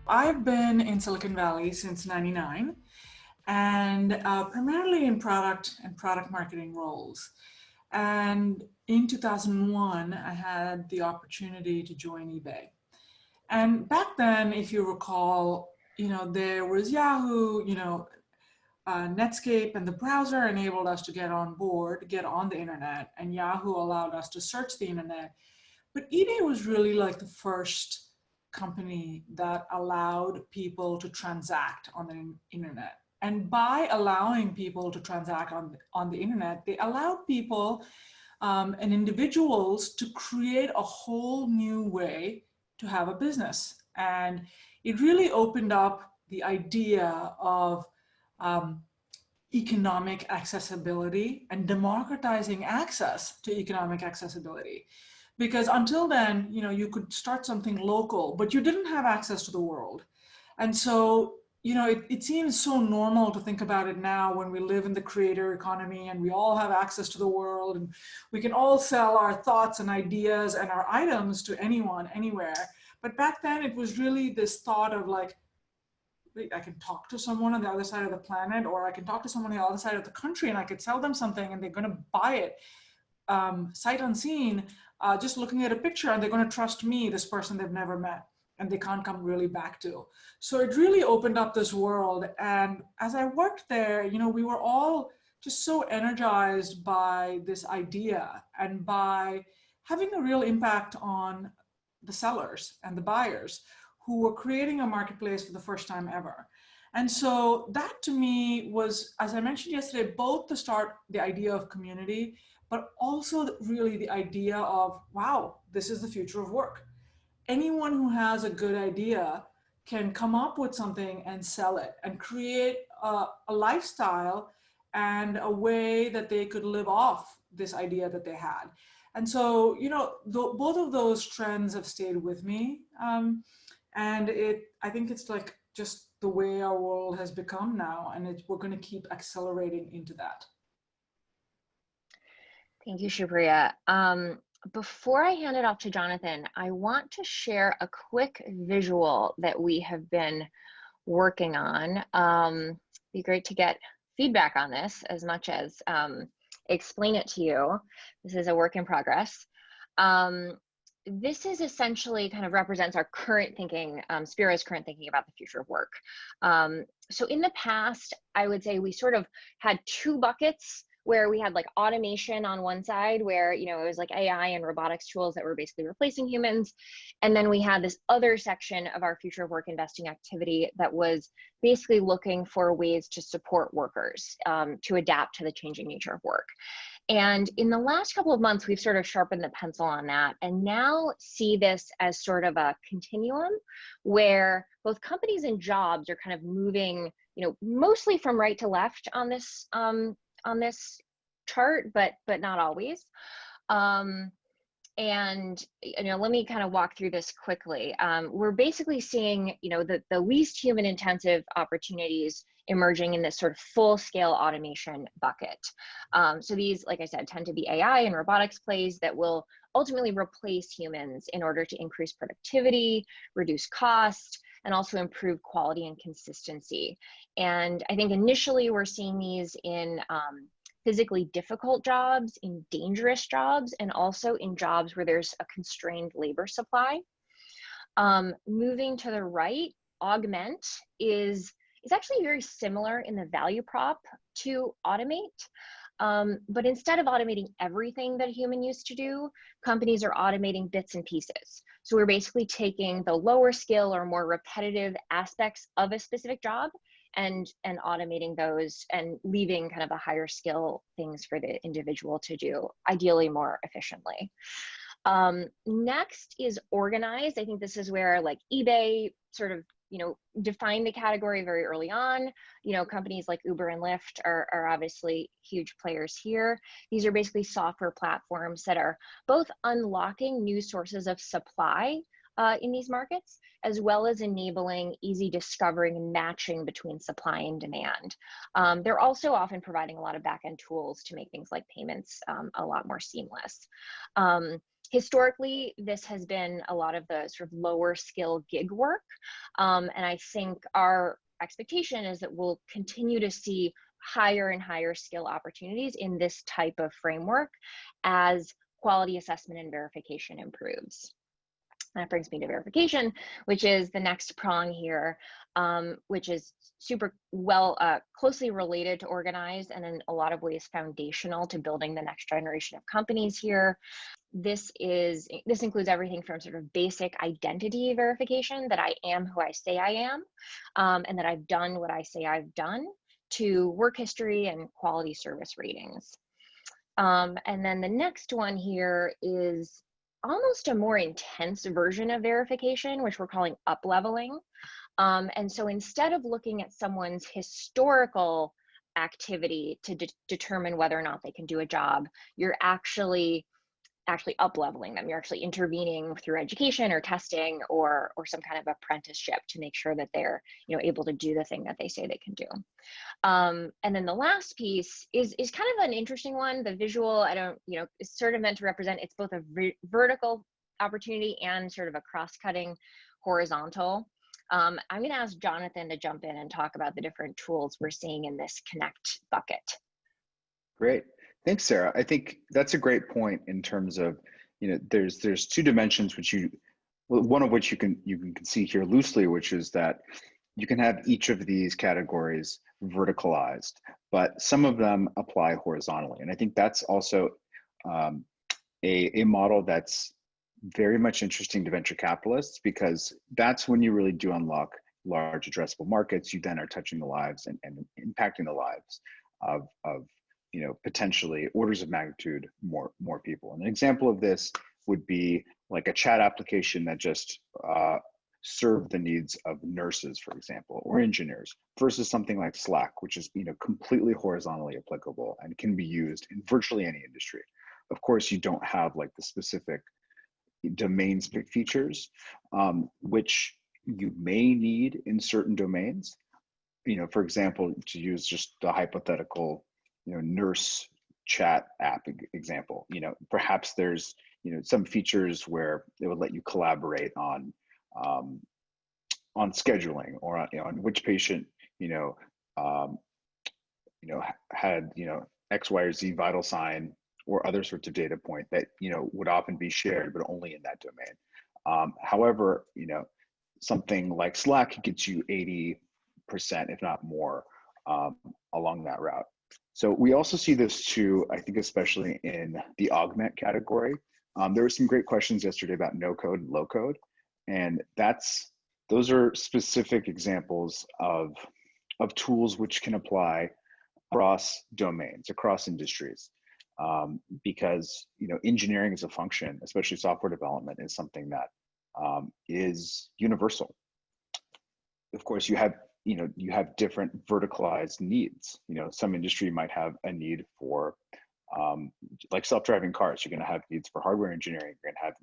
I've been in Silicon Valley since '99 and primarily in product and product marketing roles. And in 2001, I had the opportunity to join eBay. And back then, if you recall, there was Yahoo, Netscape and the browser enabled us to get on board, get on the internet, and Yahoo allowed us to search the internet. But eBay was really like the first company that allowed people to transact on the internet. And by allowing people to transact on the internet, they allowed people and individuals to create a whole new way to have a business. And it really opened up the idea of um, economic accessibility and democratizing access to economic accessibility. Because until then, you could start something local, but you didn't have access to the world. And so, it seems so normal to think about it now when we live in the creator economy and we all have access to the world and we can all sell our thoughts and ideas and our items to anyone, anywhere. But back then it was really this thought of like, wait, I can talk to someone on the other side of the planet, or I can talk to someone on the other side of the country and I could sell them something and they're going to buy it sight unseen, just looking at a picture, and they're going to trust me, this person they've never met and they can't come really back to. So it really opened up this world. And as I worked there, we were all just so energized by this idea and by having a real impact on the sellers and the buyers who were creating a marketplace for the first time ever. And so that to me was, as I mentioned yesterday, both the idea of community, but also really the idea of, wow, this is the future of work. Anyone who has a good idea can come up with something and sell it and create a lifestyle and a way that they could live off this idea that they had. And so, both of those trends have stayed with me. And I think it's like just the way our world has become now, and we're going to keep accelerating into that. Thank you, Shripriya. Before I hand it off to Jonathan, I want to share a quick visual that we have been working on. It'd be great to get feedback on this as much as explain it to you. This is a work in progress. This is essentially kind of represents our current thinking, Spero's current thinking about the future of work. So in the past, I would say we sort of had two buckets where we had like automation on one side where, it was like AI and robotics tools that were basically replacing humans. And then we had this other section of our future of work investing activity that was basically looking for ways to support workers to adapt to the changing nature of work. And in the last couple of months, we've sort of sharpened the pencil on that and now see this as sort of a continuum where both companies and jobs are kind of moving, mostly from right to left on this chart, but not always. And let me kind of walk through this quickly. We're basically seeing the least human intensive opportunities emerging in this sort of full scale automation bucket. So these, like I said, tend to be AI and robotics plays that will ultimately replace humans in order to increase productivity, reduce cost, and also improve quality and consistency. And I think initially we're seeing these in physically difficult jobs, in dangerous jobs, and also in jobs where there's a constrained labor supply. Moving to the right, augment is actually very similar in the value prop to automate. But instead of automating everything that a human used to do, companies are automating bits and pieces. So we're basically taking the lower skill or more repetitive aspects of a specific job and automating those and leaving kind of the higher skill things for the individual to do, ideally more efficiently. Next is organized. I think this is where like eBay sort of defined the category very early on. Companies like Uber and Lyft are obviously huge players here. These are basically software platforms that are both unlocking new sources of supply in these markets, as well as enabling easy discovering and matching between supply and demand. They're also often providing a lot of back-end tools to make things like payments a lot more seamless. Historically, this has been a lot of the sort of lower skill gig work. And I think our expectation is that we'll continue to see higher and higher skill opportunities in this type of framework as quality assessment and verification improves. That brings me to verification, which is the next prong here, which is super closely related to organized and in a lot of ways foundational to building the next generation of companies here. This includes everything from sort of basic identity verification, that I am who I say I am, and that I've done what I say I've done, to work history and quality service ratings. And then the next one here is almost a more intense version of verification, which we're calling up-leveling. And so instead of looking at someone's historical activity to determine whether or not they can do a job, you're actually up-leveling them. You're actually intervening through education or testing or some kind of apprenticeship to make sure that they're able to do the thing that they say they can do. And then the last piece is kind of an interesting one. The visual, is sort of meant to represent, it's both a vertical opportunity and sort of a cross-cutting horizontal. I'm going to ask Jonathan to jump in and talk about the different tools we're seeing in this Connect bucket. Great. Thanks, Sarah. I think that's a great point in terms of, there's two dimensions one of which you can see here loosely, which is that you can have each of these categories verticalized, but some of them apply horizontally. And I think that's also a model that's very much interesting to venture capitalists, because that's when you really do unlock large addressable markets. You then are touching the lives and impacting the lives of potentially orders of magnitude more people. And an example of this would be like a chat application that just serve the needs of nurses, for example, or engineers, versus something like Slack, which is completely horizontally applicable and can be used in virtually any industry. Of course, you don't have like the specific domain-specific features, which you may need in certain domains. For example, to use just the hypothetical nurse chat app example, perhaps there's some features where it would let you collaborate on scheduling, or on which patient had X, Y, or Z vital sign, or other sorts of data point that would often be shared, but only in that domain. However, something like Slack gets you 80%, if not more, along that route. So we also see this too, I think, especially in the augment category. There were some great questions yesterday about no code and low code, and those are specific examples of tools which can apply across domains, across industries, because engineering as a function, especially software development, is something that is universal. Of course, you have different verticalized needs. Some industry might have a need for like self-driving cars. You're going to have needs for hardware engineering. You're going to have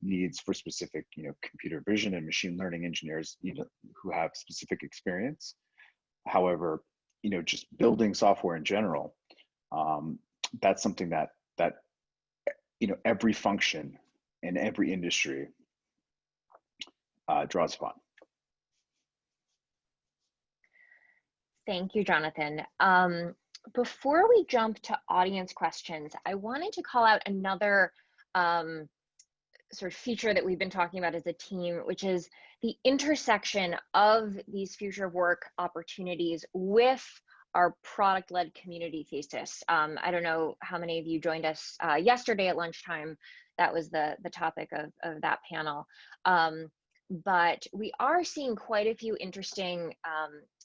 needs for specific computer vision and machine learning engineers who have specific experience. However, just building software in general, that's something that every function in every industry draws upon. Thank you, Jonathan. Before we jump to audience questions, I wanted to call out another sort of feature that we've been talking about as a team, which is the intersection of these future of work opportunities with our product-led community thesis. I don't know how many of you joined us yesterday at lunchtime. That was the topic of that panel. But we are seeing quite a few interesting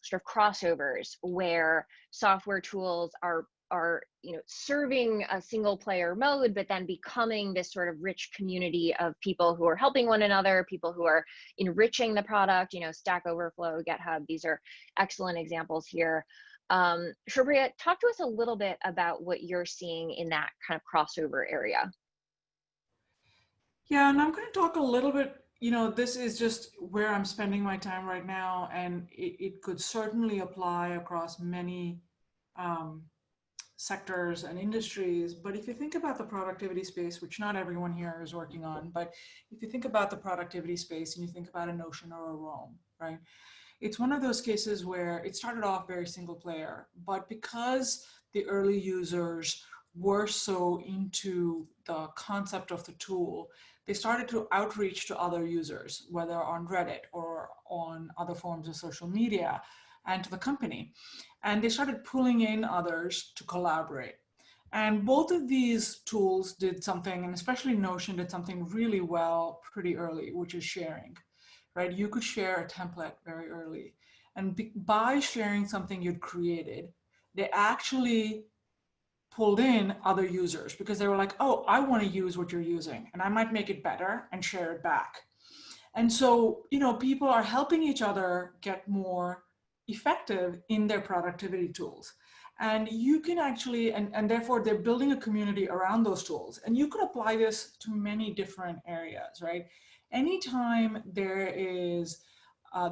sort of crossovers where software tools are serving a single player mode, but then becoming this sort of rich community of people who are helping one another, people who are enriching the product, Stack Overflow, GitHub, these are excellent examples here. Shripriya, talk to us a little bit about what you're seeing in that kind of crossover area. Yeah, and I'm going to talk a little bit this is just where I'm spending my time right now, and it could certainly apply across many um, sectors and industries. But if you think about the productivity space, which not everyone here is working on, but if you think about the productivity space and you think about a Notion or a Roam, right? It's one of those cases where it started off very single player, but because the early users were so into the concept of the tool, they started to outreach to other users, whether on Reddit or on other forms of social media, and to the company. And they started pulling in others to collaborate. And both of these tools did something, and especially Notion did something really well pretty early, which is sharing, right? You could share a template very early. And by sharing something you'd created, they actually pulled in other users because they were like, oh, I want to use what you're using and I might make it better and share it back. And so, people are helping each other get more effective in their productivity tools. And you can actually, and therefore they're building a community around those tools. And you could apply this to many different areas, right? Anytime there is,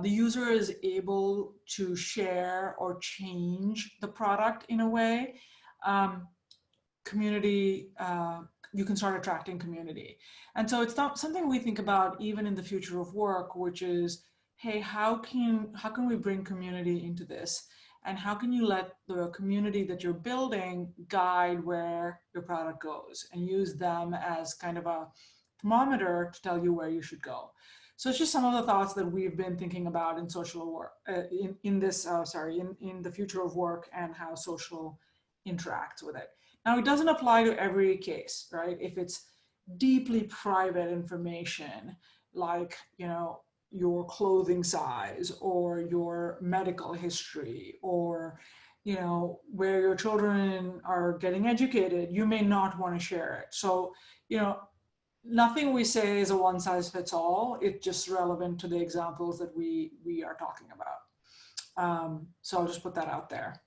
the user is able to share or change the product in a way, um, community, you can start attracting community. And so it's not something we think about even in the future of work, which is, hey, how can we bring community into this? And how can you let the community that you're building guide where your product goes and use them as kind of a thermometer to tell you where you should go? So it's just some of the thoughts that we've been thinking about in social work, in the future of work and how social interacts with it. Now, it doesn't apply to every case, right? If it's deeply private information, like, your clothing size or your medical history or, where your children are getting educated, you may not want to share it. So, nothing we say is a one size fits all. It's just relevant to the examples that we are talking about. So I'll just put that out there.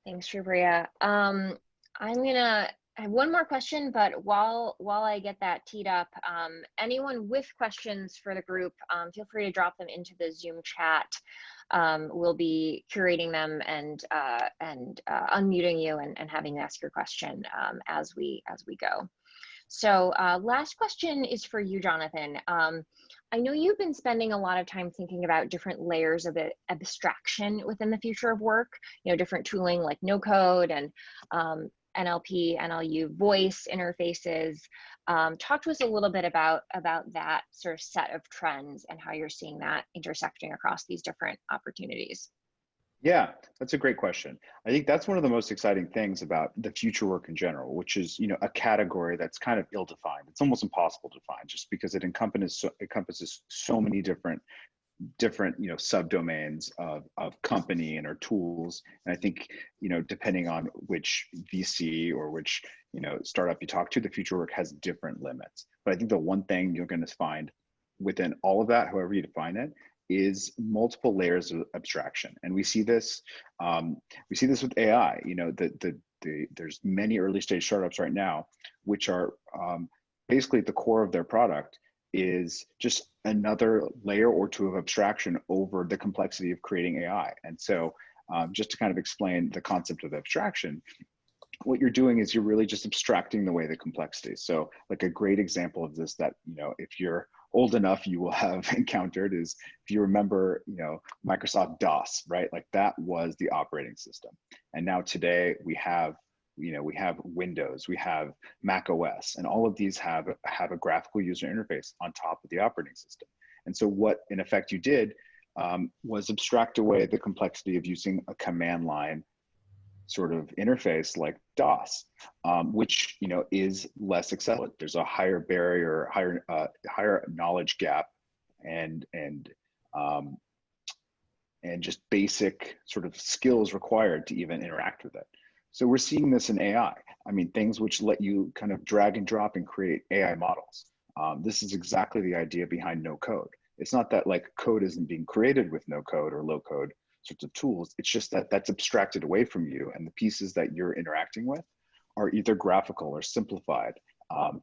Thanks, Shripriya. I have one more question, but while I get that teed up, anyone with questions for the group, feel free to drop them into the Zoom chat. We'll be curating them and unmuting you and having you ask your question as we go. So last question is for you, Jonathan. I know you've been spending a lot of time thinking about different layers of abstraction within the future of work, different tooling like no code and NLP, NLU voice interfaces. Talk to us a little bit about that sort of set of trends and how you're seeing that intersecting across these different opportunities. Yeah, that's a great question. I think that's one of the most exciting things about the future work in general, which is, a category that's kind of ill-defined. It's almost impossible to define just because it encompasses so many different subdomains of company and or tools. And I think, depending on which VC or which, startup you talk to, the future work has different limits. But I think the one thing you're going to find within all of that, however you define it, is multiple layers of abstraction. And we see this with AI. There's many early stage startups right now, which are basically at the core of their product is just another layer or two of abstraction over the complexity of creating AI. And so just to kind of explain the concept of abstraction, what you're doing is you're really just abstracting away the complexity. So like a great example of this that, if you're old enough, you will have encountered is, if you remember, Microsoft DOS, right? Like that was the operating system. And now today we have Windows, we have Mac OS, and all of these have a graphical user interface on top of the operating system. And so what in effect you did was abstract away the complexity of using a command line sort of interface like DOS, which is less accessible. There's a higher barrier, higher knowledge gap, and just basic sort of skills required to even interact with it. So we're seeing this in AI. I mean, things which let you kind of drag and drop and create AI models. This is exactly the idea behind no code. It's not that like code isn't being created with no code or low code sorts of tools. It's just that that's abstracted away from you, and the pieces that you're interacting with are either graphical or simplified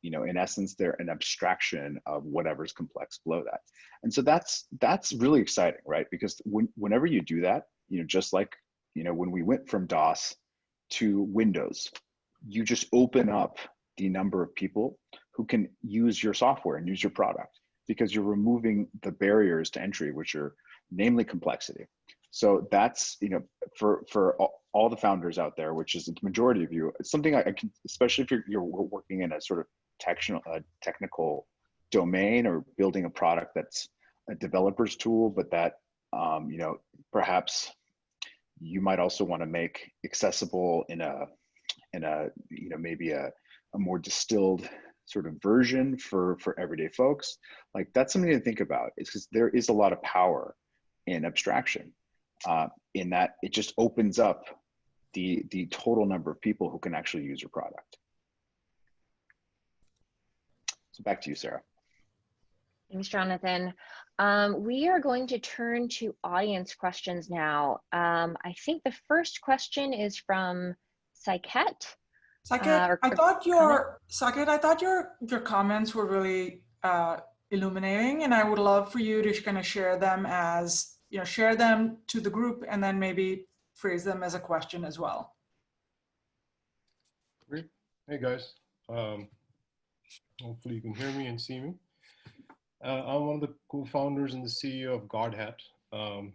In essence, they're an abstraction of whatever's complex below that. And so that's really exciting, right? Because whenever you do that, just like, when we went from DOS to Windows, you just open up the number of people who can use your software and use your product, because you're removing the barriers to entry, which are namely complexity. So that's, for all the founders out there, which is the majority of you, it's something I can, especially if you're working in a sort of technical domain, or building a product that's a developer's tool, but that, perhaps you might also want to make accessible in a maybe a more distilled sort of version for everyday folks. Like, that's something to think about, is because there is a lot of power in abstraction, in that it just opens up the total number of people who can actually use your product. So back to you, Sarah. Thanks, Jonathan. We are going to turn to audience questions now. I think the first question is from Saket. Saket, I thought your comments were really illuminating, and I would love for you to kind of share them as, share them to the group, and then maybe phrase them as a question as well. Great. Hey guys. Hopefully you can hear me and see me. I'm one of the co-founders and the CEO of Godhat.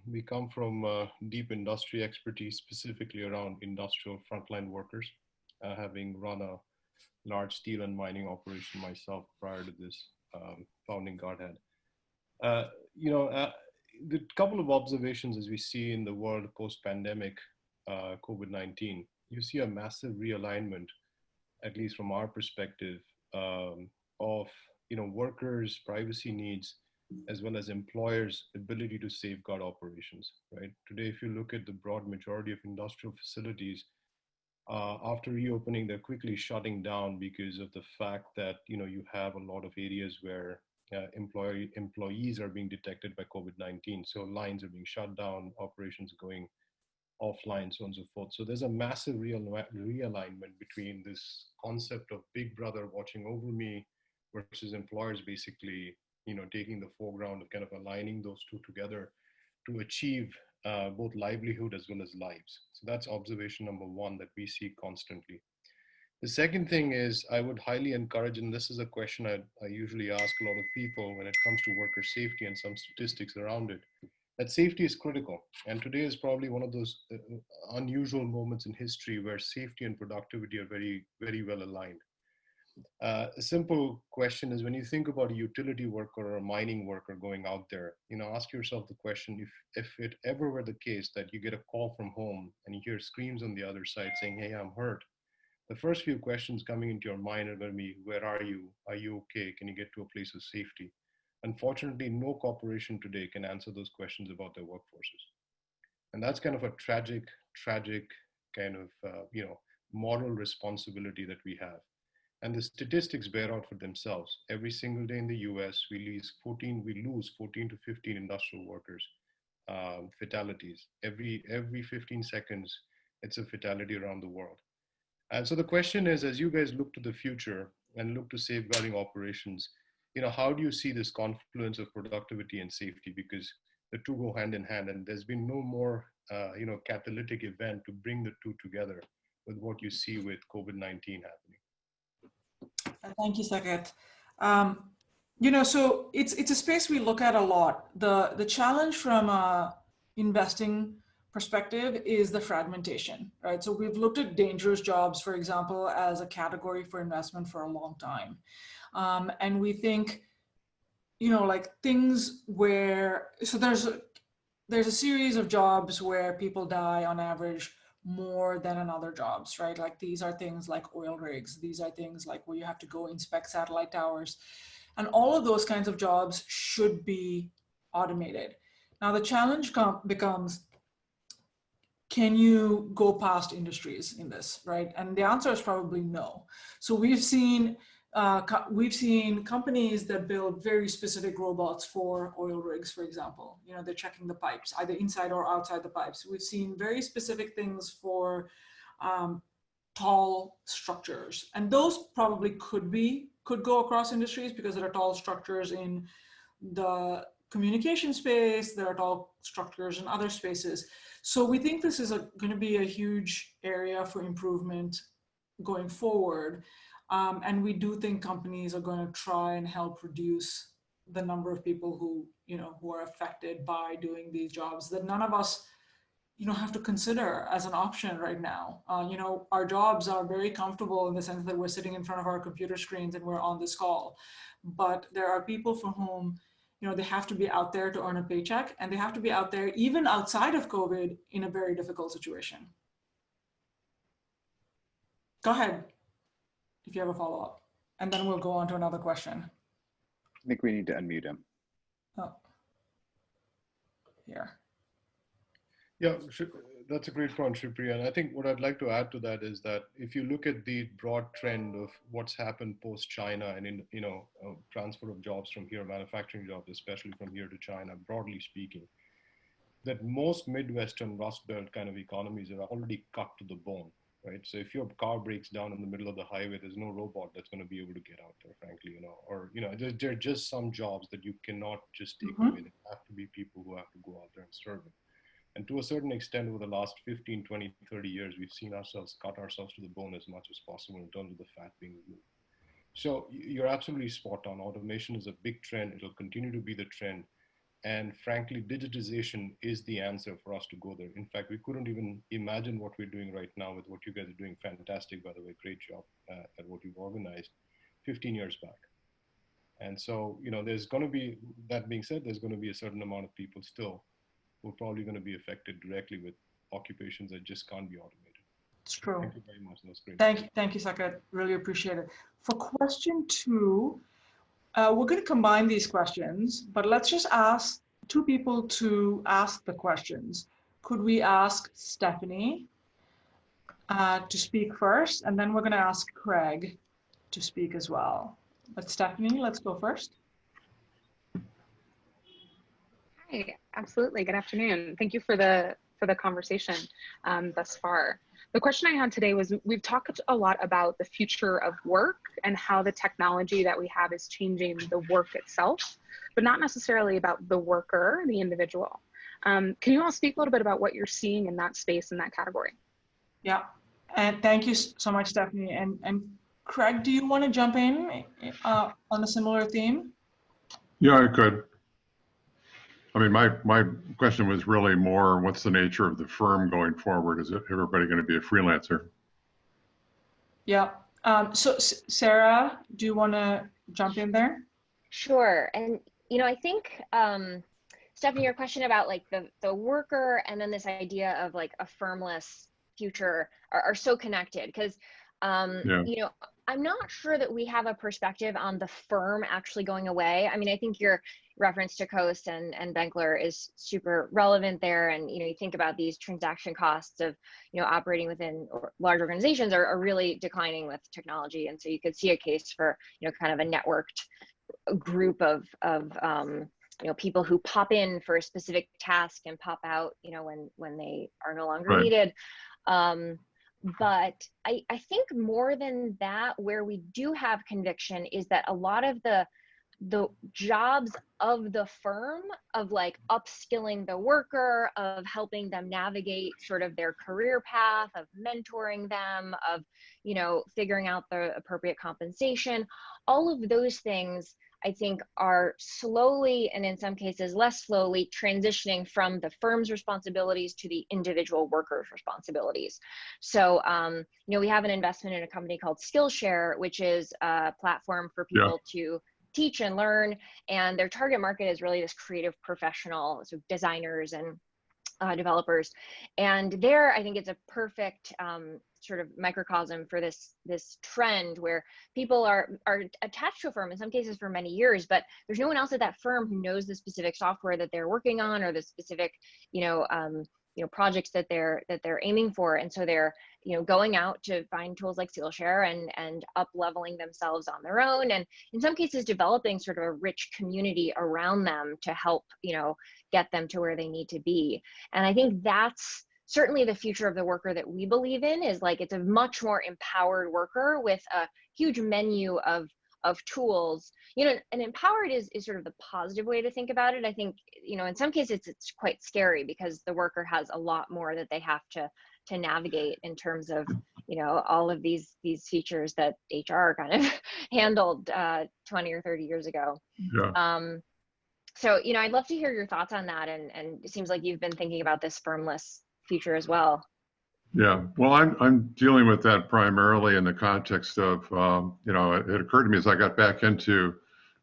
We come from deep industry expertise, specifically around industrial frontline workers, having run a large steel and mining operation myself prior to this, founding Godhat. The couple of observations as we see in the world post-pandemic, COVID-19, you see a massive realignment, at least from our perspective, of workers' privacy needs, as well as employers' ability to safeguard operations, right? Today, if you look at the broad majority of industrial facilities, after reopening, they're quickly shutting down because of the fact that you have a lot of areas where employees are being detected by COVID-19. So lines are being shut down, operations going offline, so on and so forth. So there's a massive realignment between this concept of Big Brother watching over me versus employers basically, taking the foreground and kind of aligning those two together to achieve both livelihood as well as lives. So that's observation number one that we see constantly. The second thing is, I would highly encourage, and this is a question I usually ask a lot of people when it comes to worker safety and some statistics around it, that safety is critical. And today is probably one of those unusual moments in history where safety and productivity are very, very well aligned. A simple question is, when you think about a utility worker or a mining worker going out there, ask yourself the question, if it ever were the case that you get a call from home and you hear screams on the other side saying, hey, I'm hurt, the first few questions coming into your mind are going to be, where are you? Are you okay? Can you get to a place of safety? Unfortunately, no corporation today can answer those questions about their workforces. And that's kind of a tragic kind of, moral responsibility that we have. And the statistics bear out for themselves. Every single day in the US, we lose 14 to 15 industrial workers, fatalities. Every 15 seconds, it's a fatality around the world. And so the question is, as you guys look to the future and look to safeguarding operations, how do you see this confluence of productivity and safety? Because the two go hand in hand, and there's been no more, catalytic event to bring the two together with what you see with COVID-19 happening. Thank you, Saket. So it's a space we look at a lot. The challenge from a investing perspective is the fragmentation, right? So we've looked at dangerous jobs, for example, as a category for investment for a long time. And we think, like things where, so there's a series of jobs where people die on average more than in other jobs, right? Like these are things like oil rigs. These are things like where you have to go inspect satellite towers. And all of those kinds of jobs should be automated. Now the challenge becomes, can you go past industries in this, right? And the answer is probably no. So we've seen companies that build very specific robots for oil rigs, for example. They're checking the pipes, either inside or outside the pipes. We've seen very specific things for tall structures. And those probably could go across industries because there are tall structures in the communication space, there are tall structures in other spaces. So we think this is going to be a huge area for improvement going forward. And we do think companies are going to try and help reduce the number of people who, who are affected by doing these jobs that none of us, have to consider as an option right now. Our jobs are very comfortable in the sense that we're sitting in front of our computer screens and we're on this call. But there are people for whom, they have to be out there to earn a paycheck, and they have to be out there even outside of COVID in a very difficult situation. Go ahead if you have a follow-up, and then we'll go on to another question. I think we need to unmute him. Oh, here. Yeah, that's a great point, Shripriya. And I think what I'd like to add to that is that if you look at the broad trend of what's happened post-China and in transfer of jobs from here, manufacturing jobs, especially from here to China, broadly speaking, that most Midwestern Rust Belt kind of economies are already cut to the bone, right? So if your car breaks down in the middle of the highway, there's no robot that's going to be able to get out there, frankly, or there are just some jobs that you cannot just take away. There have to be people who have to go out there and serve it. And to a certain extent, over the last 15, 20, 30 years, we've seen ourselves cut ourselves to the bone as much as possible in terms of the fat being removed. So you're absolutely spot on. Automation is a big trend. It'll continue to be the trend. And frankly, digitization is the answer for us to go there. In fact, we couldn't even imagine what we're doing right now with what you guys are doing. Fantastic, by the way, great job at what you've organized 15 years back. And so, there's going to be, that being said, there's going to be a certain amount of people still who are probably going to be affected directly with occupations that just can't be automated. It's true. Thank you very much. That was great. Thank you, Saket. Really appreciate it. For question 2, we're going to combine these questions, but let's just ask 2 people to ask the questions. Could we ask Stephanie to speak first, and then we're going to ask Craig to speak as well. But Stephanie, let's go first. Hi, absolutely. Good afternoon. Thank you for the conversation thus far. The question I had today was, we've talked a lot about the future of work and how the technology that we have is changing the work itself, but not necessarily about the worker, the individual. Can you all speak a little bit about what you're seeing in that space, in that category? Yeah, and thank you so much, Stephanie. And Craig, do you want to jump in on a similar theme? Yeah, I could. I mean, my question was really more, what's the nature of the firm going forward? Is everybody going to be a freelancer? Yeah. So Sarah, do you want to jump in there? Sure. And, I think, Stephanie, your question about like the worker and then this idea of like a firmless future are so connected because, yeah. I'm not sure that we have a perspective on the firm actually going away. I mean, I think your reference to Coast and Benkler is super relevant there. And, you think about these transaction costs of, operating within large organizations are really declining with technology. And so you could see a case for, kind of a networked group of people who pop in for a specific task and pop out, when they are no longer needed. But I think more than that, where we do have conviction is that a lot of the jobs of the firm of like upskilling the worker, of helping them navigate sort of their career path, of mentoring them, of, figuring out the appropriate compensation, all of those things I think are slowly, and in some cases less slowly, transitioning from the firm's responsibilities to the individual worker's responsibilities. So, we have an investment in a company called Skillshare, which is a platform for people to teach and learn. And their target market is really this creative professional, so designers and developers. And there, I think it's a perfect sort of microcosm for this trend where people are attached to a firm in some cases for many years, but there's no one else at that firm who knows the specific software that they're working on or the specific projects that they're aiming for. And so they're going out to find tools like Skillshare and up leveling themselves on their own, and in some cases developing sort of a rich community around them to help get them to where they need to be. And I think that's certainly the future of the worker that we believe in is like, it's a much more empowered worker with a huge menu of tools, you know, and empowered is sort of the positive way to think about it. I think, you know, in some cases it's quite scary because the worker has a lot more that they have to navigate in terms of, you know, all of these features that HR kind of handled 20 or 30 years ago. Yeah. So, you know, I'd love to hear your thoughts on that. And it seems like you've been thinking about this firmless future as well. Yeah, well, I'm dealing with that primarily in the context of, you know, it occurred to me as I got back into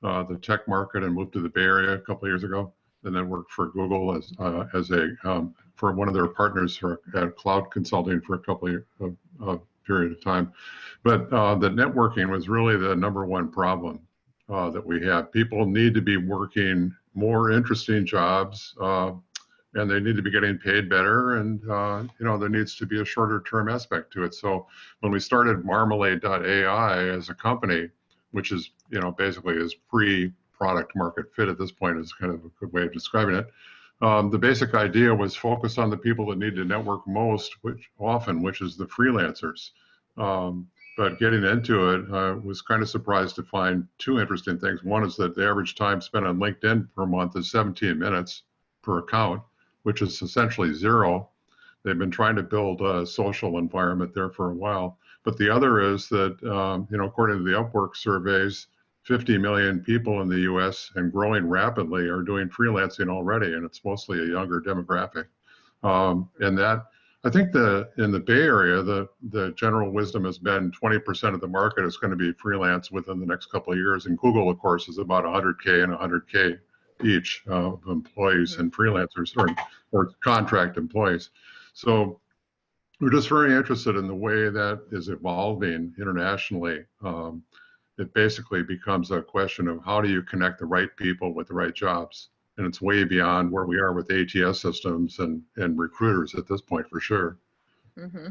the tech market and moved to the Bay Area a couple of years ago, and then worked for Google as a for one of their partners at cloud consulting for a couple of period of time. But the networking was really the number one problem that we have. People need to be working more interesting jobs. And they need to be getting paid better, and you know, there needs to be a shorter term aspect to it. So when we started Marmalade.ai as a company, which is, you know, basically is pre-product market fit at this point, is kind of a good way of describing it. The basic idea was focus on the people that need to network most, which is the freelancers. But getting into it, I was kind of surprised to find two interesting things. One is that the average time spent on LinkedIn per month is 17 minutes per account, which is essentially zero. They've been trying to build a social environment there for a while. But the other is that, you know, according to the Upwork surveys, 50 million people in the US and growing rapidly are doing freelancing already, and it's mostly a younger demographic. And that, I think in the Bay Area, the general wisdom has been 20% of the market is going to be freelance within the next couple of years. And Google, of course, is about 100K and 100K each of employees and freelancers or contract employees. So we're just very interested in the way that is evolving internationally. It basically becomes a question of how do you connect the right people with the right jobs? And it's way beyond where we are with ATS systems and recruiters at this point, for sure. Mm-hmm.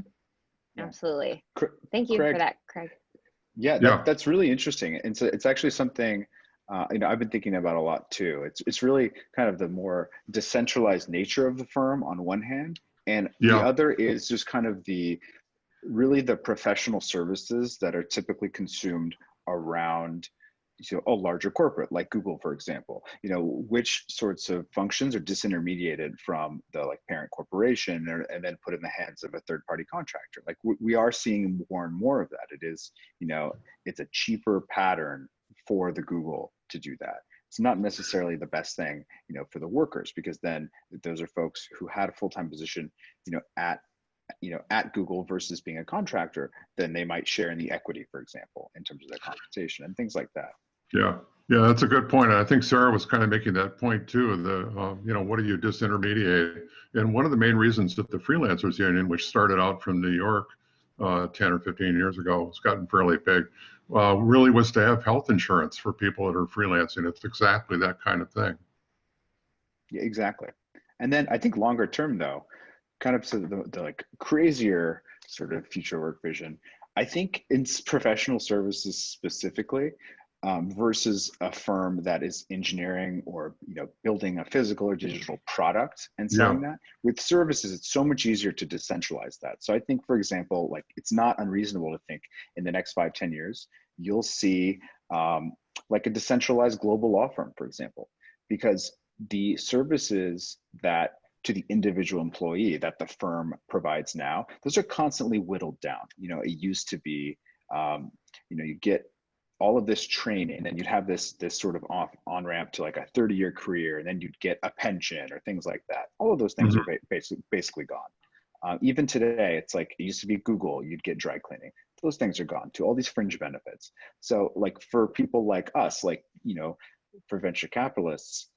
Yeah. Absolutely. Thank you for that, Craig. Yeah, that's really interesting. And so it's actually something you know, I've been thinking about a lot too. It's really kind of the more decentralized nature of the firm on one hand, and the other is just kind of really the professional services that are typically consumed around, you know, a larger corporate like Google, for example. You know, which sorts of functions are disintermediated from the like parent corporation and then put in the hands of a third-party contractor. Like we are seeing more and more of that. It is, you know, it's a cheaper pattern for the Google to do that. It's not necessarily the best thing, you know, for the workers, because then those are folks who had a full-time position, you know, at Google versus being a contractor. Then they might share in the equity, for example, in terms of their compensation and things like that. Yeah, that's a good point. And I think Sarah was kind of making that point too. You know, what do you disintermediate? And one of the main reasons that the freelancers union, which started out from New York 10 or 15 years ago, it's gotten fairly big, really was to have health insurance for people that are freelancing. It's exactly that kind of thing. Yeah, exactly. And then I think longer term though, kind of sort of the like crazier sort of future work vision, I think in professional services specifically, versus a firm that is engineering or, you know, building a physical or digital product and selling that. With services, it's so much easier to decentralize that. So I think, for example, like it's not unreasonable to think in the next 5-10 years, you'll see like a decentralized global law firm, for example, because the services that to the individual employee that the firm provides now, those are constantly whittled down. You know, it used to be, you know, you get all of this training and you'd have this sort of on ramp to like a 30-year career, and then you'd get a pension or things like that. All of those things are basically gone. Even today, it's like it used to be Google, you'd get dry cleaning. Those things are gone too, all these fringe benefits. So like for people like us, like, you know, for venture capitalists,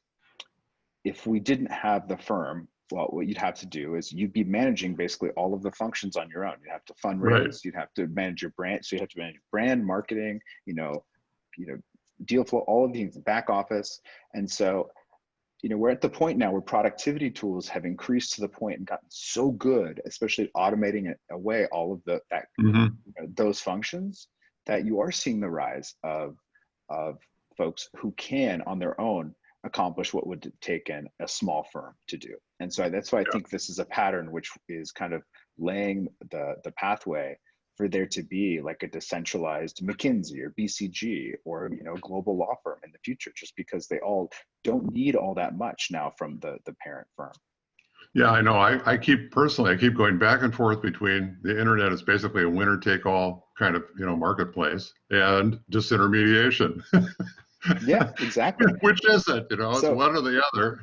if we didn't have the firm, well, what you'd have to do is you'd be managing basically all of the functions on your own. You'd have to fundraise, you'd have to manage your brand. So you have to manage brand, marketing, you know, deal flow, all of these back office. And so, you know, we're at the point now where productivity tools have increased to the point and gotten so good, especially automating away all of you know, those functions, that you are seeing the rise of folks who can on their own accomplish what would take a small firm to do. And so that's why I think this is a pattern which is kind of laying the pathway for there to be like a decentralized McKinsey or BCG or, you know, global law firm in the future, just because they all don't need all that much now from the parent firm. Yeah, I know. I keep going back and forth between the internet is basically a winner take all kind of, you know, marketplace and disintermediation. Yeah, exactly. Which is it? You know, it's So, one or the other.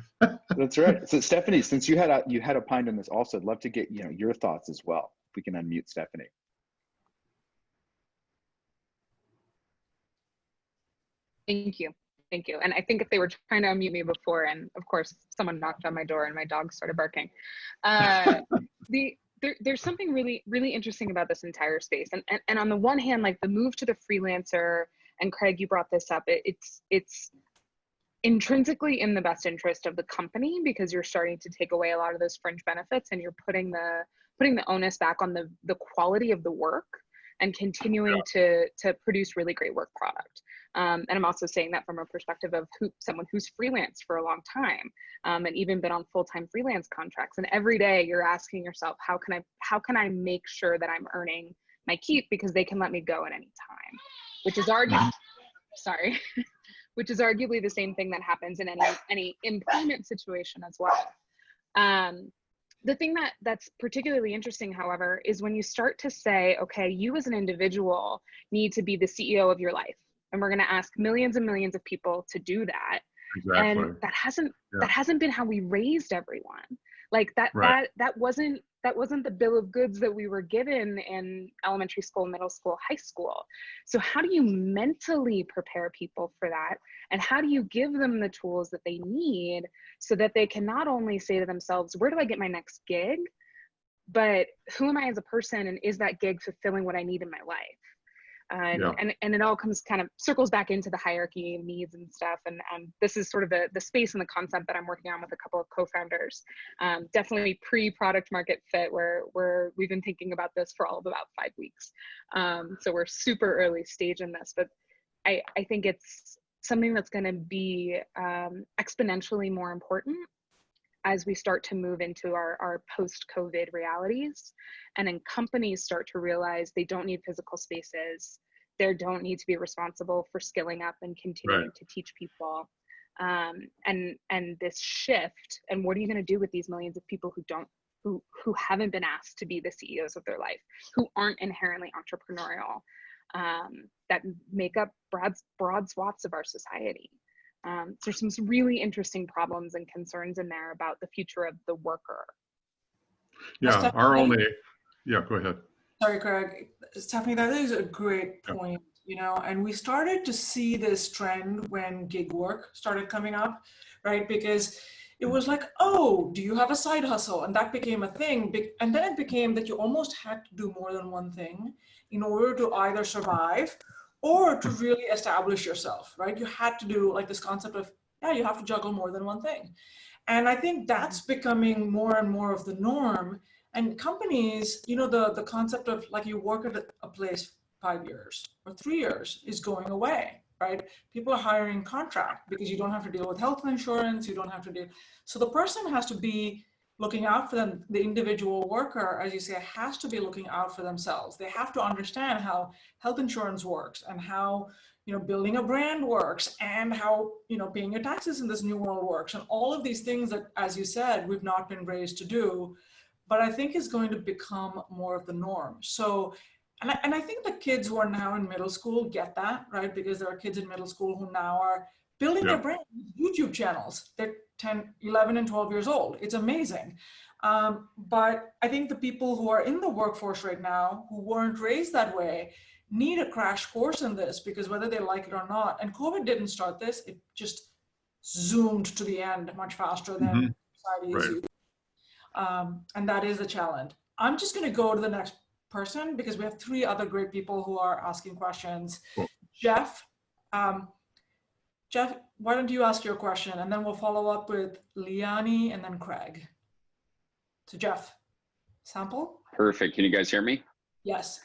that's right. So Stephanie, since you had opined on this also, I'd love to get, you know, your thoughts as well. If we can unmute Stephanie. Thank you. Thank you. And I think if they were trying to unmute me before, and of course, someone knocked on my door and my dog started barking. There's something really, really interesting about this entire space. And on the one hand, like the move to the freelancer, and Craig, you brought this up, it's intrinsically in the best interest of the company, because you're starting to take away a lot of those fringe benefits, and you're putting the onus back on the quality of the work and continuing to produce really great work product. And I'm also saying that from a perspective of someone who's freelanced for a long time, and even been on full-time freelance contracts. And every day you're asking yourself, how can I make sure that I'm earning my keep, because they can let me go at any time, which is arguably, sorry, which is arguably the same thing that happens in any employment situation as well. The thing that's particularly interesting, however, is when you start to say, okay, you as an individual need to be the CEO of your life, and we're going to ask millions and millions of people to do that. Exactly. And that hasn't been how we raised everyone. Like that wasn't the bill of goods that we were given in elementary school, middle school, high school. So how do you mentally prepare people for that? And how do you give them the tools that they need so that they can not only say to themselves, where do I get my next gig, but who am I as a person, and is that gig fulfilling what I need in my life? And it all kind of circles back into the hierarchy of needs and stuff. And this is sort of the space and the concept that I'm working on with a couple of co-founders. Definitely pre-product market fit, where we've been thinking about this for all of about 5 weeks. So we're super early stage in this, but I think it's something that's going to be exponentially more important as we start to move into our post-COVID realities, and then companies start to realize they don't need physical spaces, they don't need to be responsible for skilling up and continuing to teach people, and this shift. And what are you going to do with these millions of people who haven't been asked to be the CEOs of their life, who aren't inherently entrepreneurial, that make up broad swaths of our society? So there's some really interesting problems and concerns in there about the future of the worker. Yeah, go ahead. Sorry, Craig. Stephanie, that is a great point, you know, and we started to see this trend when gig work started coming up, right? Because it was like, oh, do you have a side hustle? And that became a thing. And then it became that you almost had to do more than one thing in order to either survive or to really establish yourself, right? You had to do like this concept of, you have to juggle more than one thing. And I think that's becoming more and more of the norm. And companies, you know, the concept of like you work at a place 5 years or 3 years is going away, right? People are hiring contract because you don't have to deal with health insurance, you don't have to deal. So the person has to be looking out for them. The individual worker, as you say, has to be looking out for themselves. They have to understand how health insurance works and how, you know, building a brand works and how, you know, paying your taxes in this new world works, and all of these things that, as you said, we've not been raised to do, but I think is going to become more of the norm. So, and I think the kids who are now in middle school get that, right? Because there are kids in middle school who now are building their brand YouTube channels. They're 10, 11, and 12 years old. It's amazing. But I think the people who are in the workforce right now, who weren't raised that way, need a crash course in this, because whether they like it or not, and COVID didn't start this, it just zoomed to the end much faster than society is used. And that is the challenge. I'm just going to go to the next person because we have 3 other great people who are asking questions. Cool. Jeff, why don't you ask your question, and then we'll follow up with Liani and then Craig. So Jeff, sample? Perfect. Can you guys hear me? Yes.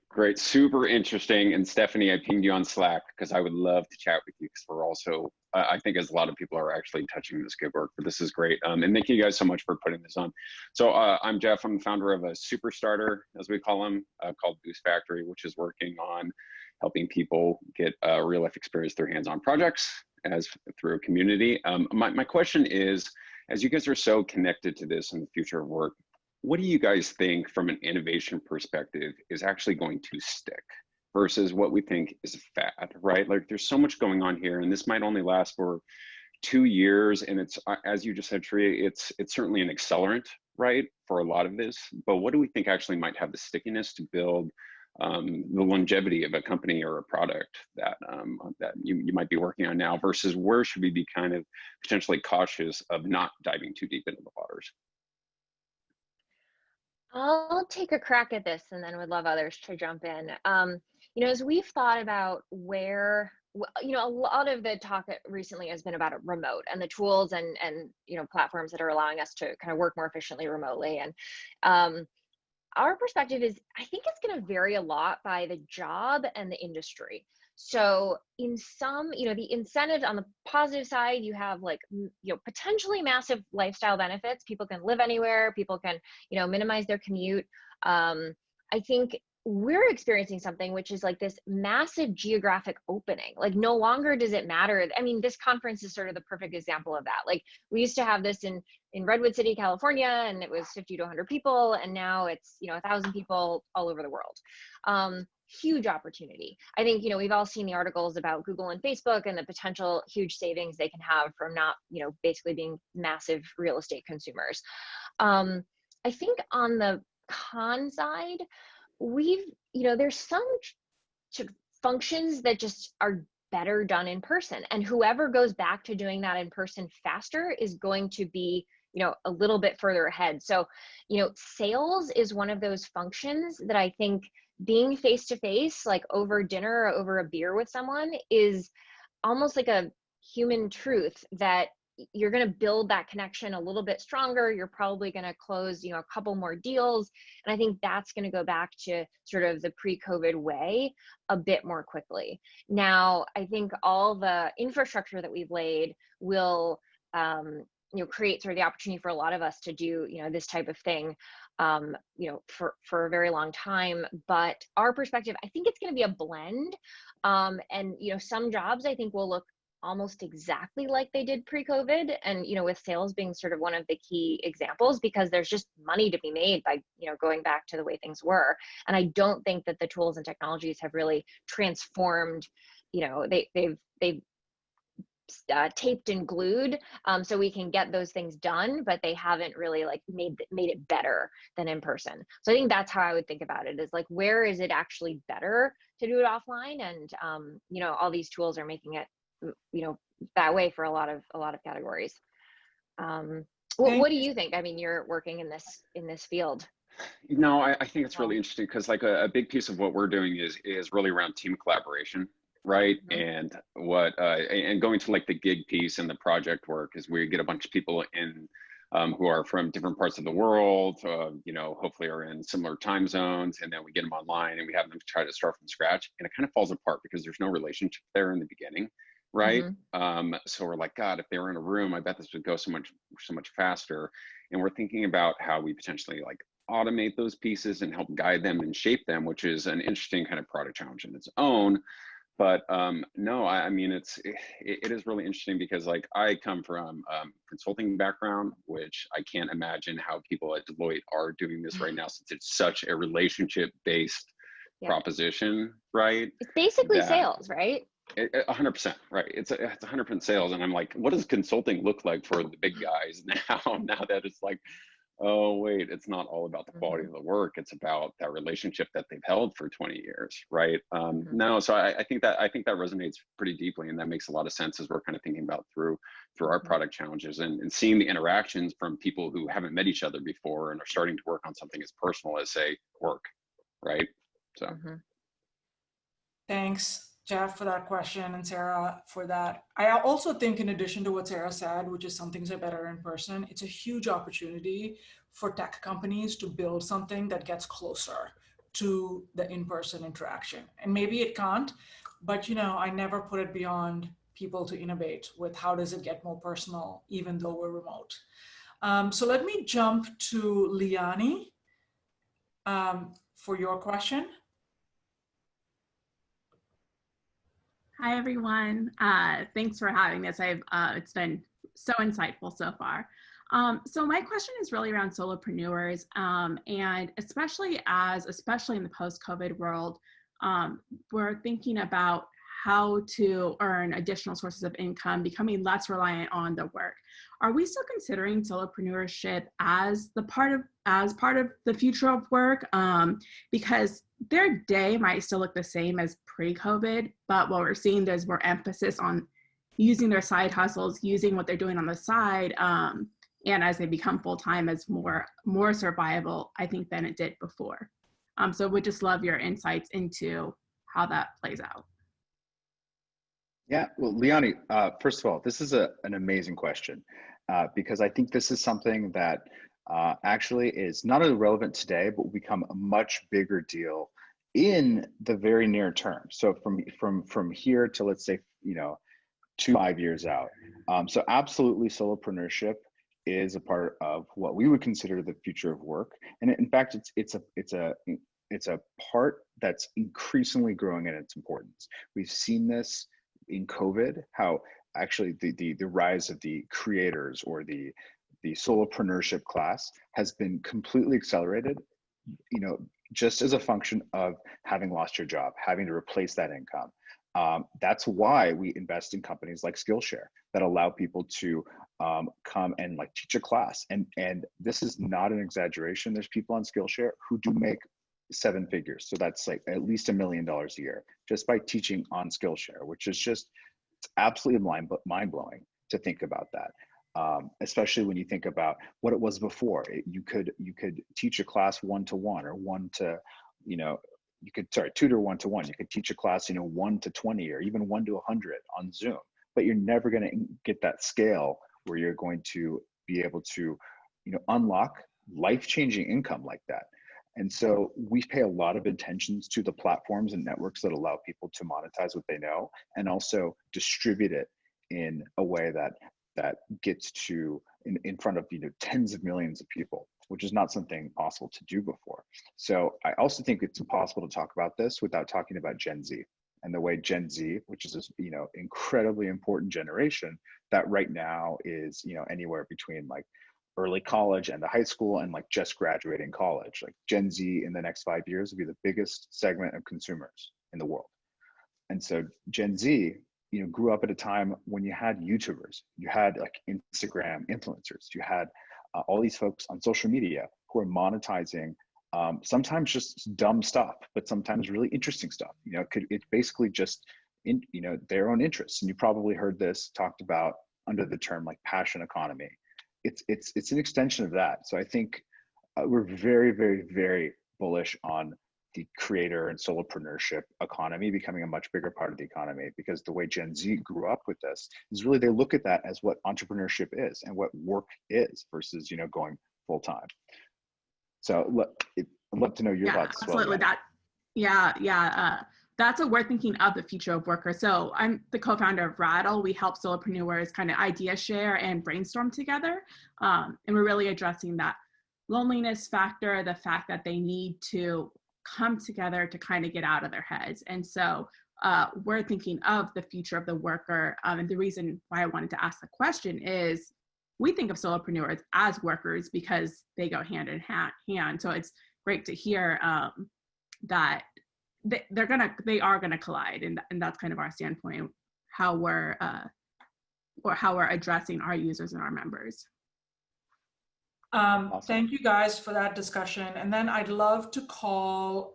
Great. Super interesting. And Stephanie, I pinged you on Slack because I would love to chat with you, because we're also I think as a lot of people are actually touching this gig work, but this is great. And thank you guys so much for putting this on. So I'm Jeff. I'm the founder of a super starter, as we call them, called Boost Factory, which is working on helping people get real life experience through hands-on projects as through a community. My question is, as you guys are so connected to this in the future of work, what do you guys think from an innovation perspective is actually going to stick versus what we think is a fad, right? Like there's so much going on here, and this might only last for 2 years. And it's, as you just said, Shripriya, it's certainly an accelerant, right, for a lot of this. But what do we think actually might have the stickiness to build the longevity of a company or a product that that you might be working on now, versus where should we be kind of potentially cautious of not diving too deep into the waters? I'll take a crack at this and then would love others to jump in. You know, as we've thought about where, you know, a lot of the talk recently has been about remote and the tools and you know, platforms that are allowing us to kind of work more efficiently remotely. And our perspective is, I think it's going to vary a lot by the job and the industry. So in some, you know, the incentives on the positive side, you have like, you know, potentially massive lifestyle benefits. People can live anywhere. People can, you know, minimize their commute. I think we're experiencing something which is like this massive geographic opening. Like no longer does it matter. I mean, this conference is sort of the perfect example of that. Like we used to have this in Redwood City, California, and it was 50 to 100 people. And now it's, you know, 1,000 people all over the world. Huge opportunity. I think, you know, we've all seen the articles about Google and Facebook and the potential huge savings they can have from not, you know, basically being massive real estate consumers. I think on the con side, you know, there's some functions that just are better done in person, and whoever goes back to doing that in person faster is going to be, you know, a little bit further ahead. So, you know, sales is one of those functions that I think being face to face, like over dinner or over a beer with someone, is almost like a human truth that you're going to build that connection a little bit stronger. You're probably going to close, you know, a couple more deals. And I think that's going to go back to sort of the pre-COVID way a bit more quickly. Now, I think all the infrastructure that we've laid will, you know, create sort of the opportunity for a lot of us to do, you know, this type of thing, you know, for a very long time. But our perspective, I think it's going to be a blend. And, you know, some jobs I think will look almost exactly like they did pre-COVID, and, you know, with sales being sort of one of the key examples, because there's just money to be made by, you know, going back to the way things were. And I don't think that the tools and technologies have really transformed, you know, they've taped and glued, so we can get those things done, but they haven't really like made it better than in person. So I think that's how I would think about it, is like, where is it actually better to do it offline? And you know, all these tools are making it, you know, that way for a lot of categories. What do you think? I mean, you're working in this field. No, I think it's really interesting, because like a big piece of what we're doing is really around team collaboration, right? And what and going to like the gig piece and the project work is we get a bunch of people in who are from different parts of the world, you know, hopefully are in similar time zones, and then we get them online and we have them try to start from scratch, and it kind of falls apart because there's no relationship there in the beginning, right? So we're like, God, if they were in a room, I bet this would go so much faster. And we're thinking about how we potentially like automate those pieces and help guide them and shape them, which is an interesting kind of product challenge in its own. But no, I mean, it is really interesting, because like I come from consulting background, which I can't imagine how people at Deloitte are doing this right now, since it's such a relationship based proposition, right? It's basically sales, right? 100%, right? It's 100% sales. And I'm like, what does consulting look like for the big guys now that it's like, oh wait, it's not all about the quality of the work, it's about that relationship that they've held for 20 years, right? No, so I think that resonates pretty deeply, and that makes a lot of sense as we're kind of thinking about through our product challenges, and seeing the interactions from people who haven't met each other before and are starting to work on something as personal as, say, work, right? So Thanks, Jeff, for that question, and Sarah for that. I also think, in addition to what Sarah said, which is some things are better in person, it's a huge opportunity for tech companies to build something that gets closer to the in-person interaction. And maybe it can't, but, you know, I never put it beyond people to innovate with how does it get more personal, even though we're remote. So let me jump to Liani for your question. Hi, everyone. Thanks for having this. It's been so insightful so far. So my question is really around solopreneurs, and especially in the post-COVID world, we're thinking about how to earn additional sources of income, becoming less reliant on the work. Are we still considering solopreneurship as part of the future of work? Because their day might still look the same as pre-COVID, but what we're seeing, there's more emphasis on using their side hustles, using what they're doing on the side, and as they become full-time, as more survival, I think, than it did before. So we'd just love your insights into how that plays out. Yeah, well, Liani, first of all, this is an amazing question because I think this is something that actually is not only relevant today, but will become a much bigger deal in the very near term. So from here to, let's say, 2 to 5 years out. So absolutely, solopreneurship is a part of what we would consider the future of work, and in fact, it's a part that's increasingly growing in its importance. We've seen this in COVID, how actually the rise of the creators or the solopreneurship class has been completely accelerated, just as a function of having lost your job, having to replace that income. That's why we invest in companies like Skillshare that allow people to come and teach a class. And this is not an exaggeration. There's people on Skillshare who do make 7 figures. So that's at least $1 million a year just by teaching on Skillshare, which is just, it's absolutely mind blowing to think about that. Especially when you think about what it was before. You could teach a class 1-to-1 or you could tutor 1-to-1. You could teach a class 1 to 20 or even 1 to 100 on Zoom, but you're never going to get that scale where you're going to be able to unlock life-changing income like that. And so we pay a lot of attention to the platforms and networks that allow people to monetize what they know and also distribute it in a way that gets to in front of tens of millions of people, which is not something possible to do before. So I also think it's impossible to talk about this without talking about Gen Z and the way Gen Z, which is this incredibly important generation that right now is anywhere between early college and the high school and just graduating college. Gen Z in the next 5 years will be the biggest segment of consumers in the world. And so Gen Z grew up at a time when you had YouTubers, you had Instagram influencers, you had all these folks on social media who are monetizing sometimes just dumb stuff, but sometimes really interesting stuff. It's basically just their own interests. And you probably heard this talked about under the term passion economy. It's an extension of that. So I think we're very, very, very bullish on the creator and solopreneurship economy becoming a much bigger part of the economy, because the way Gen Z grew up with this is really they look at that as what entrepreneurship is and what work is versus going full time. So I'd love to know your thoughts. Absolutely. That's what we're thinking of the future of workers. So I'm the co-founder of Rattle. We help solopreneurs kind of idea share and brainstorm together. And we're really addressing that loneliness factor, the fact that they need to come together to kind of get out of their heads. And so we're thinking of the future of the worker. And the reason why I wanted to ask the question is we think of solopreneurs as workers because they go hand in hand. So it's great to hear that they are gonna collide, and that's kind of our standpoint, how we're addressing our users and our members. Awesome. Thank you guys for that discussion. And then I'd love to call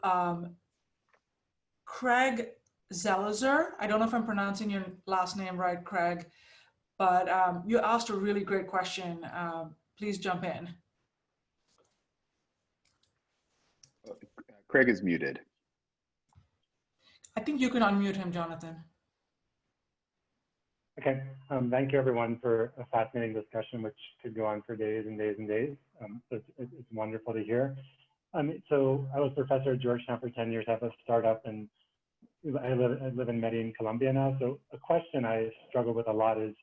Craig Zelizer. I don't know if I'm pronouncing your last name right, Craig, but you asked a really great question. Please jump in. Craig is muted. I think you can unmute him, Jonathan. Okay, thank you everyone for a fascinating discussion, which could go on for days and days and days. It's wonderful to hear. So I was professor at Georgetown for 10 years, have a startup, and I live in Medellin, Colombia now. So a question I struggle with a lot is,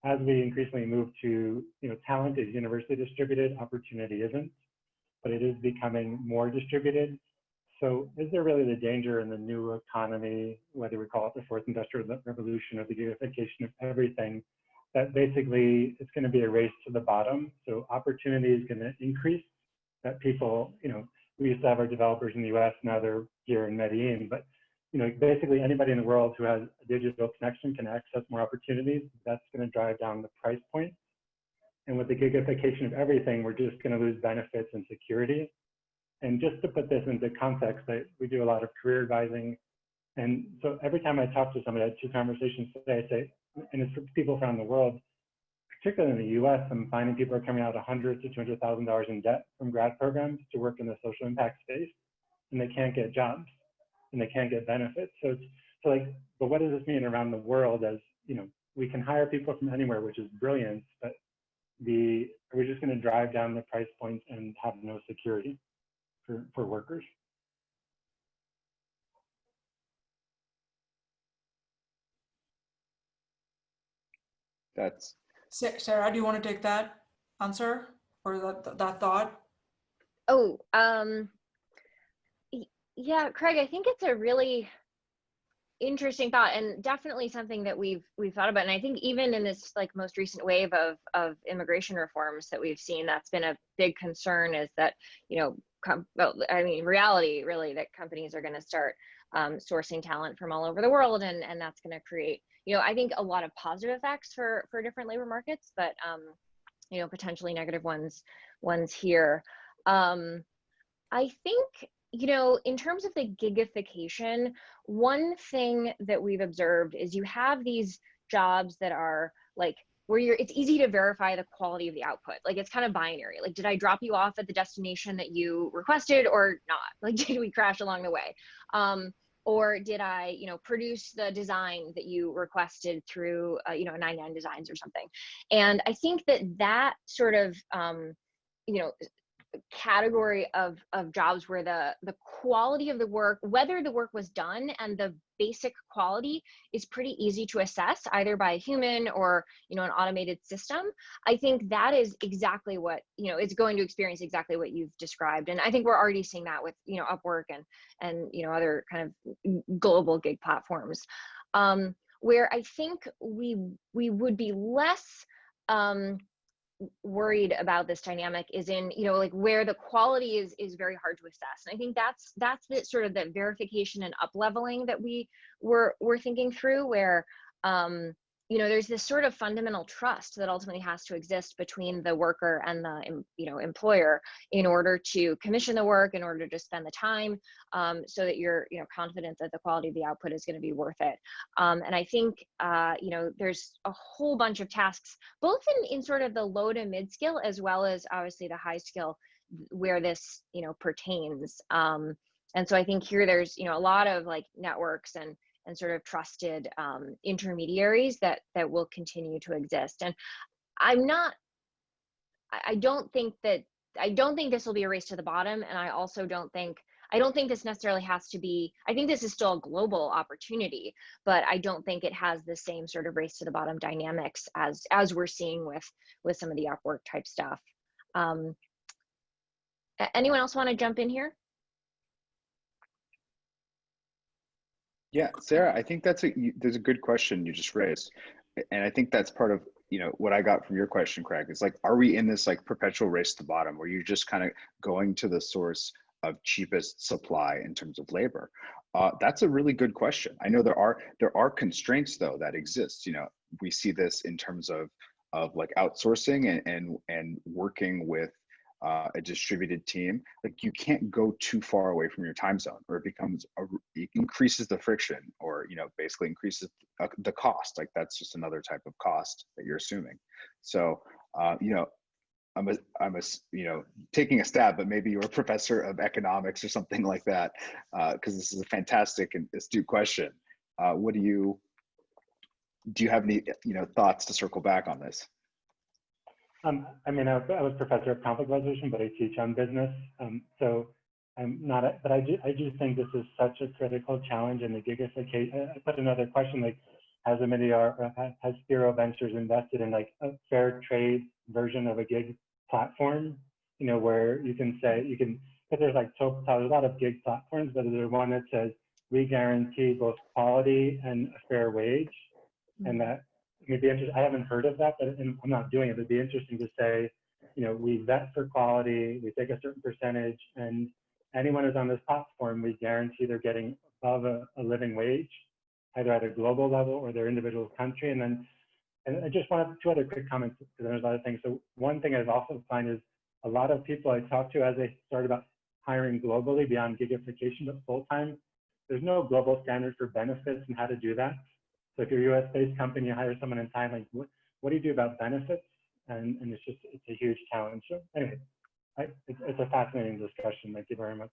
as we increasingly move to, talent is universally distributed, opportunity isn't, but it is becoming more distributed. So is there really the danger in the new economy, whether we call it the fourth industrial revolution or the gigification of everything, that basically it's going to be a race to the bottom? So opportunity is going to increase, that people, we used to have our developers in the US, now they're here in Medellin, but basically anybody in the world who has a digital connection can access more opportunities. That's going to drive down the price point. And with the gigification of everything, we're just going to lose benefits and security. And just to put this into context, we do a lot of career advising. And so every time I talk to somebody, I had 2 conversations today, I say, and it's for people around the world, particularly in the US, I'm finding people are coming out $100,000 to $200,000 in debt from grad programs to work in the social impact space, and they can't get jobs and they can't get benefits. So but what does this mean around the world? As we can hire people from anywhere, which is brilliant, but are we just going to drive down the price points and have no security for workers? That's Sarah, do you want to take that answer or that thought? Oh, yeah, Craig, I think it's a really interesting thought, and definitely something that we've thought about. And I think even in this most recent wave of immigration reforms that we've seen, that's been a big concern, is that reality really, that companies are going to start sourcing talent from all over the world, and that's going to create I think a lot of positive effects for different labor markets, but potentially negative ones here. I think in terms of the gigification, one thing that we've observed is you have these jobs that are where it's easy to verify the quality of the output. It's kind of binary. Did I drop you off at the destination that you requested or not? Did we crash along the way? Or did I, produce the design that you requested through, 99 Designs or something? And I think that sort of, category of jobs where the quality of the work, whether the work was done and the basic quality is pretty easy to assess either by a human or an automated system, I think that is exactly what it's going to experience exactly what you've described. And I think we're already seeing that with Upwork and other kind of global gig platforms, where I think we would be less worried about this dynamic is in where the quality is very hard to assess. And I think that's the sort of the verification and up leveling that we're thinking through, where there's this sort of fundamental trust that ultimately has to exist between the worker and the employer in order to commission the work, in order to spend the time, so that you're confident that the quality of the output is going to be worth it. And I think there's a whole bunch of tasks, both in sort of the low to mid skill as well as obviously the high skill, where this pertains. And so I think here there's a lot of networks and sort of trusted intermediaries that will continue to exist. And I don't think this will be a race to the bottom. And I also don't think this necessarily has to be, I think this is still a global opportunity, but I don't think it has the same sort of race to the bottom dynamics as we're seeing with some of the Upwork type stuff. Anyone else want to jump in here? Yeah, Sarah, I think there's a good question you just raised. And I think that's part of, what I got from your question, Craig, is are we in this perpetual race to the bottom where you're just kind of going to the source of cheapest supply in terms of labor? That's a really good question. I know there are constraints though that exist. We see this in terms of outsourcing and working with a distributed team. You can't go too far away from your time zone, or it increases the friction, or basically increases the cost. That's just another type of cost that you're assuming. So I'm taking a stab, but maybe you're a professor of economics or something like that, because this is a fantastic and astute question. Do you have any thoughts to circle back on this? I was professor of conflict resolution, but I teach on business. So I'm not, but I do think this is such a critical challenge in the gigification. I put another question, like, has Spero Ventures invested in like a fair trade version of a gig platform? You know, where you can say, because there's like there's a lot of gig platforms, but there's one that says we guarantee both quality and a fair wage, and that it'd be interesting. I haven't heard of that, but I'm not doing it. It'd be interesting to say, you know, we vet for quality, we take a certain percentage, and anyone who's on this platform, we guarantee they're getting above a living wage, either at a global level or their individual country. And I just wanted 2 other quick comments, because there's a lot of things. So one thing I've also found is a lot of people I talk to, as they start about hiring globally beyond gigification, but full-time, there's no global standard for benefits and how to do that. So if you're a US-based company, you hire someone in Thailand, what do you do about benefits? And it's a huge challenge. So anyway, it's a fascinating discussion. Thank you very much.